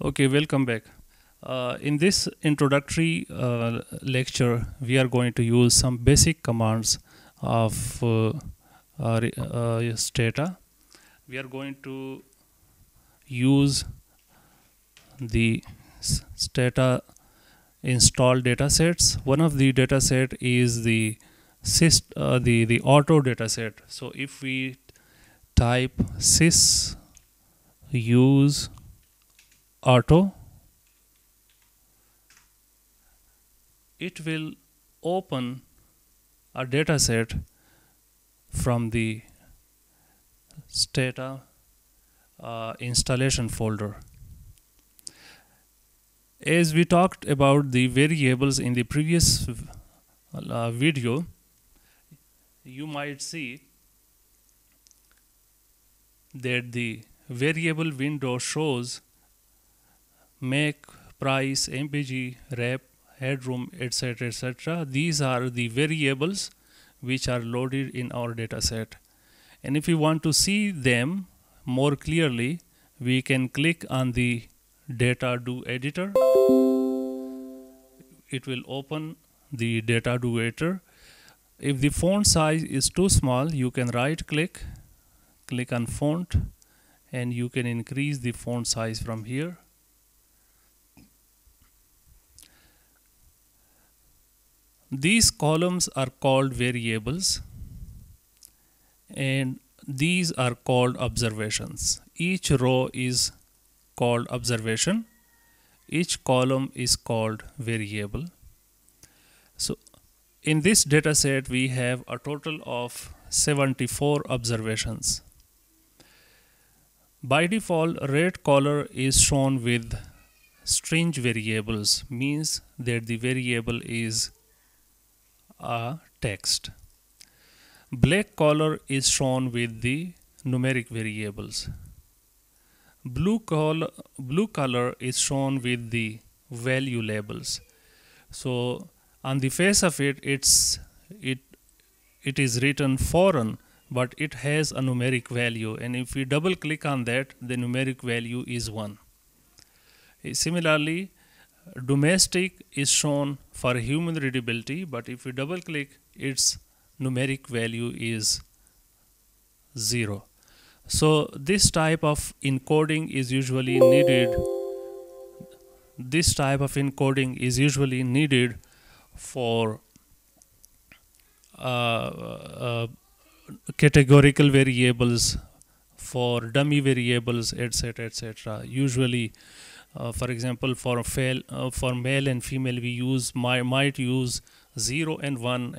Okay, welcome back. In this introductory lecture, we are going to use some basic commands of Stata. We are going to use the Stata install datasets. One of the dataset is the auto dataset. So if we type sys use auto, it will open a dataset from the Stata installation folder. As we talked about the variables in the previous video, you might see that the variable window shows make, price, mpg, rep, headroom, etc. These are the variables which are loaded in our dataset. And if we want to see them more clearly, we can click on the data do editor. It will open the data do editor. If the font size is too small, you can right click on font, and you can increase the font size from here. These columns are called variables, and these are called observations. Each row is called observation. Each column is called variable. So in this dataset, we have a total of 74 observations. By default, red color is shown with string variables, means that the variable is a text. Black color is shown with the numeric variables. Blue color is shown with the value labels. So on the face of it, it is written foreign, but it has a numeric value, and if we double click on that, the numeric value is 1. Similarly, domestic is shown for human readability, but if we double click, its numeric value is 0. So this type of encoding is usually needed. This type of encoding is usually needed for categorical variables, for dummy variables, etc. Usually, for example, for male and female, we might use 0 and 1,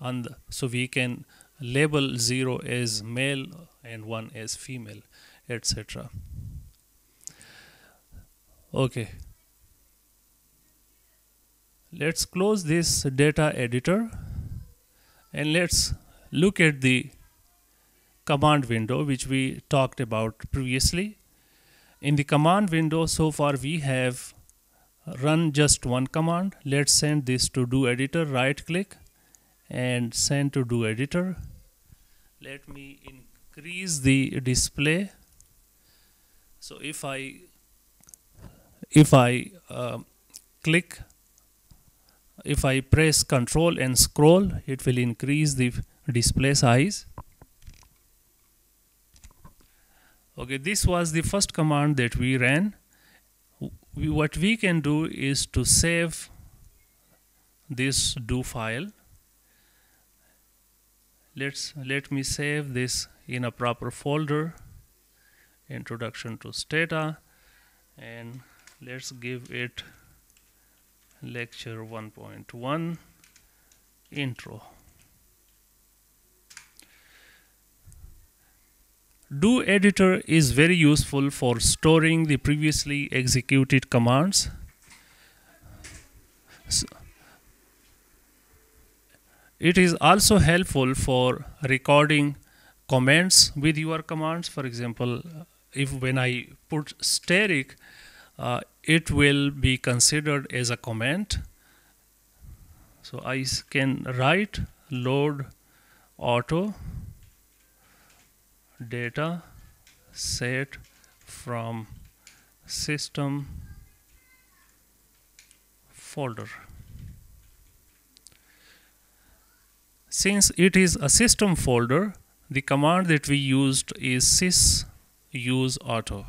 and so we can label 0 as male and 1 as female, etc. Okay, let's close this data editor, and let's look at the command window which we talked about previously. In the command window, so far we have run just one command. Let's send this to do editor. Right click and send to do editor. Let me increase the display. So if I press Control and scroll, it will increase the display size. Okay, this was the first command that we ran. What we can do is to save this do file. Let me save this in a proper folder, Introduction to Stata, and let's give it lecture 1.1 intro. Do editor is very useful for storing the previously executed commands. So it is also helpful for recording comments with your commands. For example, if when I put steric, it will be considered as a comment. So I can write load auto data set from system folder. Since it is a system folder, the command that we used is sys use auto.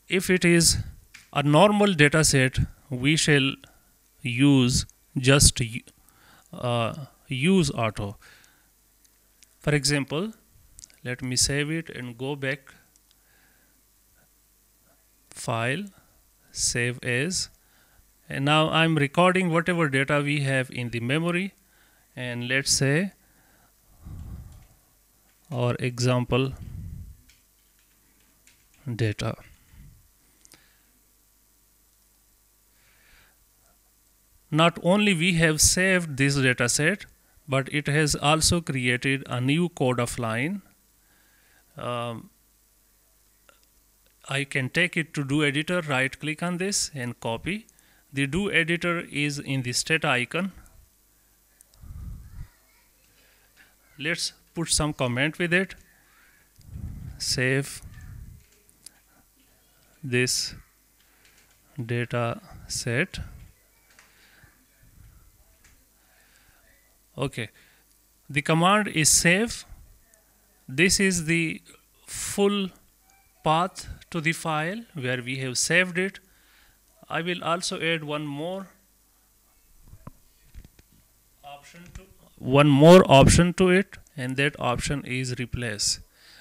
If it is a normal data set, we shall use just use auto. For example, let me save it and go back, file, save as, and now I'm recording whatever data we have in the memory, and let's say our example data. Not only we have saved this data set, but it has also created a new code of line. I can take it to do editor, right click on this and copy. The do editor is in the stat icon. Let's put some comment with it. Save this data set. Okay, the command is save. This is the full path to the file where we have saved it. I will also add one more option to it, and that option is replace.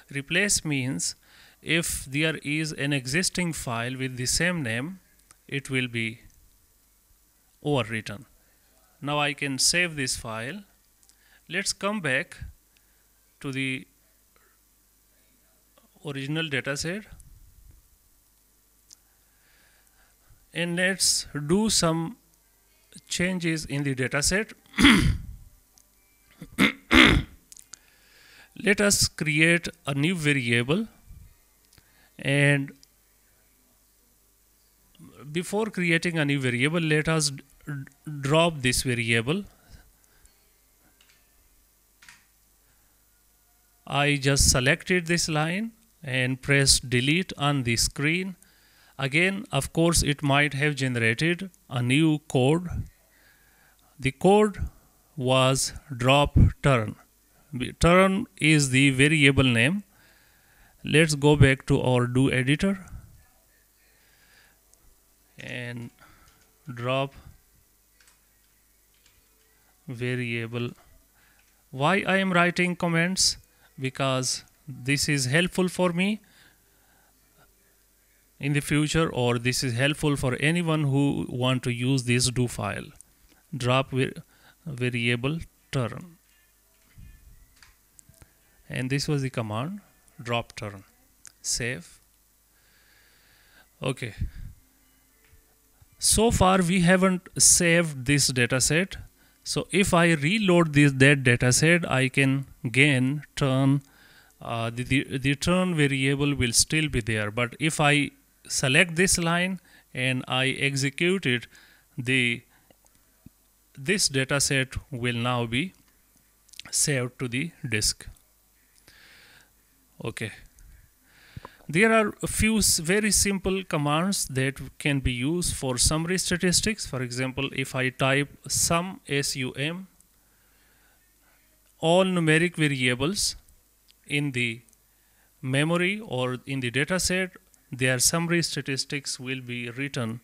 Replace means if there is an existing file with the same name, it will be overwritten. Now I can save this file. Let's come back to the original data set and let's do some changes in the data set. Let us create a new variable, and before creating a new variable, let us drop this variable. I just selected this line and pressed delete on the screen. Again, of course, it might have generated a new code. The code was drop turn. Turn is the variable name. Let's go back to our do editor and drop variable. Why I am writing comments? Because this is helpful for me in the future, or this is helpful for anyone who want to use this do file. Drop variable turn, and this was the command drop turn. Save. Okay, so far we haven't saved this data set. So if I reload that data set, I can gain turn. The turn variable will still be there, but if I select this line and I execute it, this data set will now be saved to the disk. Okay. There are a few very simple commands that can be used for summary statistics. For example, if I type sum, SUM, all numeric variables in the memory or in the data set, their summary statistics will be written,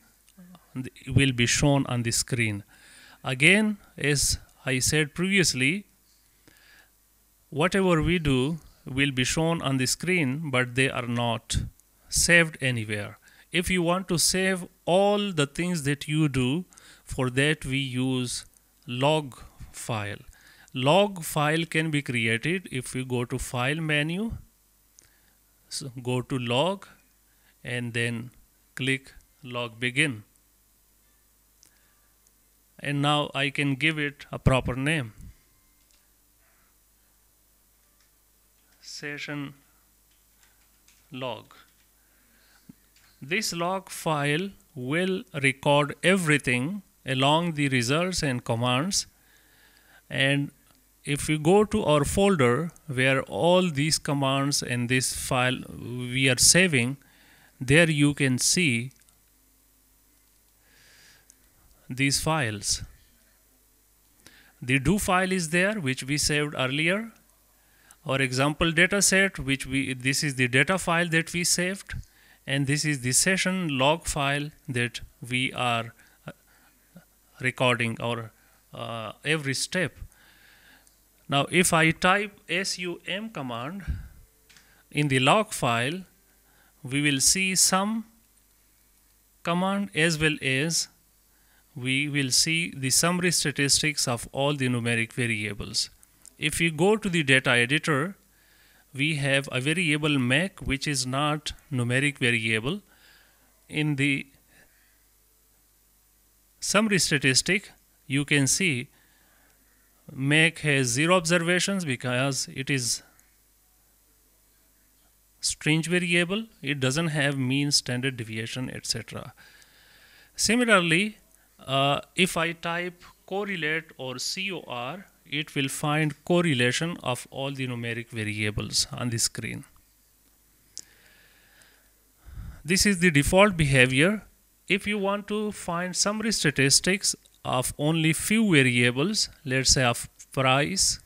will be shown on the screen. Again, as I said previously, whatever we do will be shown on the screen, but they are not saved anywhere. If you want to save all the things that you do, for that we use log file. Log file can be created if you go to file menu, so go to log and then click log begin. And now I can give it a proper name. Session log. This log file will record everything along the results and commands, and if we go to our folder where all these commands and this file we are saving, There you can see these files. The do file is there, which we saved earlier. Our example data set, this is the data file that we saved, and this is the session log file that we are recording our every step. Now if I type sum command in the log file, we will see some command as well as we will see the summary statistics of all the numeric variables. If we go to the data editor, we have a variable make which is not numeric variable. In the summary statistic, you can see make has 0 observations because it is strange variable. It doesn't have mean, standard deviation, etc. Similarly, if I type correlate or COR, it will find correlation of all the numeric variables on the screen. This is the default behavior. If you want to find summary statistics of only few variables, let's say of price,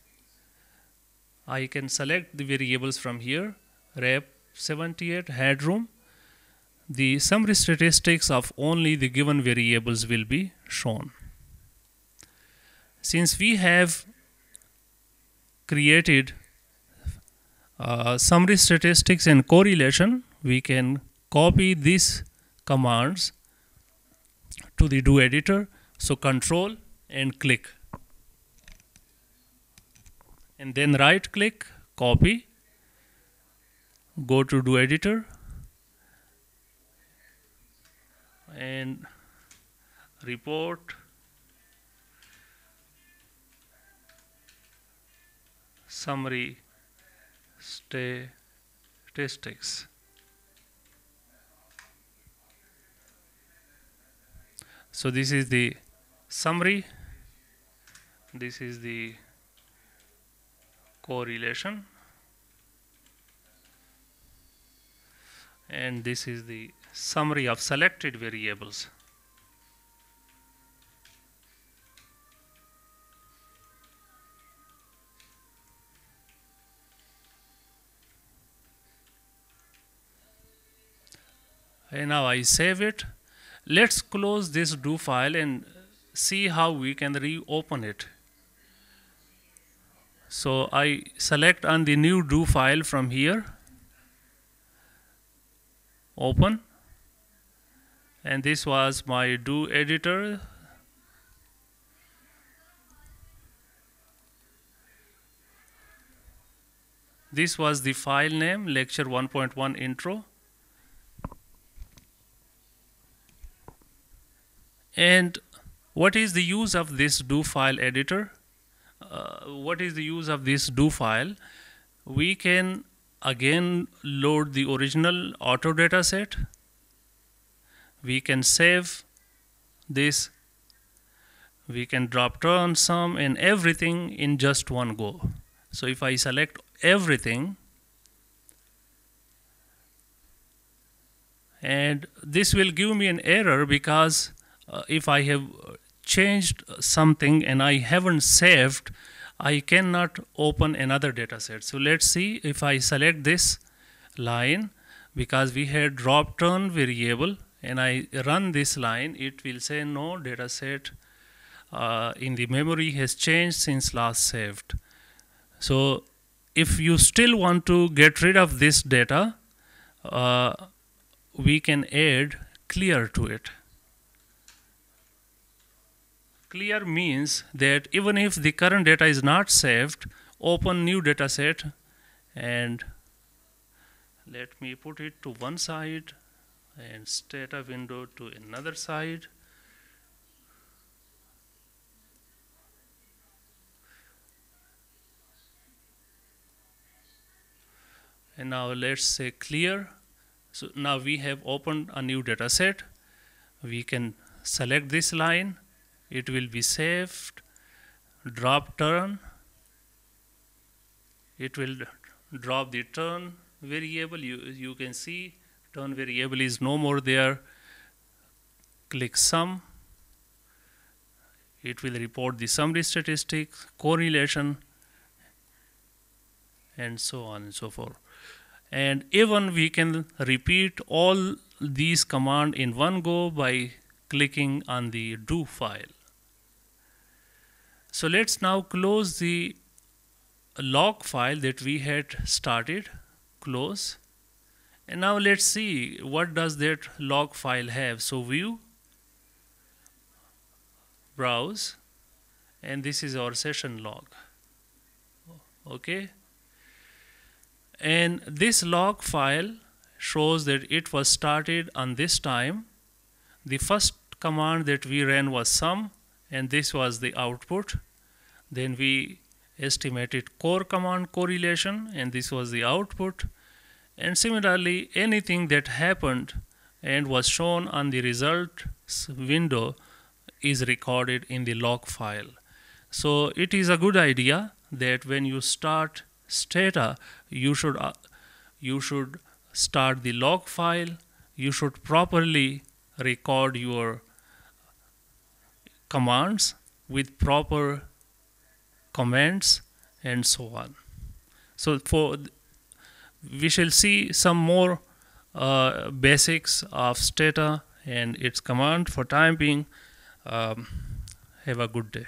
I can select the variables from here, rep 78, headroom. The summary statistics of only the given variables will be shown. Since we have created summary statistics and correlation, we can copy these commands to the do editor. So control and click, and then right click, copy, go to do editor and report summary statistics. So this is the summary, this is the correlation, and this is the summary of selected variables. And now I save it. Let's close this do file and see how we can reopen it. So I select on the new do file from here, open, and this was my do editor. This was the file name, lecture 1.1 intro. And what is the use of this do file editor? What is the use of this do file? We can again load the original auto data set. We can save this. We can drop turn, sum, and everything in just one go. So if I select everything, and this will give me an error because if I have changed something and I haven't saved, I cannot open another data set. So let's see if I select this line, because we had drop turn variable, and I run this line, it will say no data set in the memory has changed since last saved. So if you still want to get rid of this data, we can add clear to it. Clear means that even if the current data is not saved, open new data set, and let me put it to one side and data window to another side. And now let's say clear. So now we have opened a new data set. We can select this line. It will be saved, drop turn, it will drop the turn variable. You can see turn variable is no more there. Click sum. It will report the summary statistics, correlation, and so on and so forth. And even we can repeat all these commands in one go by clicking on the do file. So let's now close the log file that we had started. Close. And now let's see what does that log file have. So view, browse, and this is our session log. Okay. And this log file shows that it was started on this time. The first command that we ran was sum, and this was the output. Then we estimated core command correlation, and this was the output. And similarly, anything that happened and was shown on the results window is recorded in the log file. So it is a good idea that when you start Stata, you should start the log file. You should properly record your commands with proper comments and so on. So we shall see some more basics of Stata and its command. For time being, have a good day.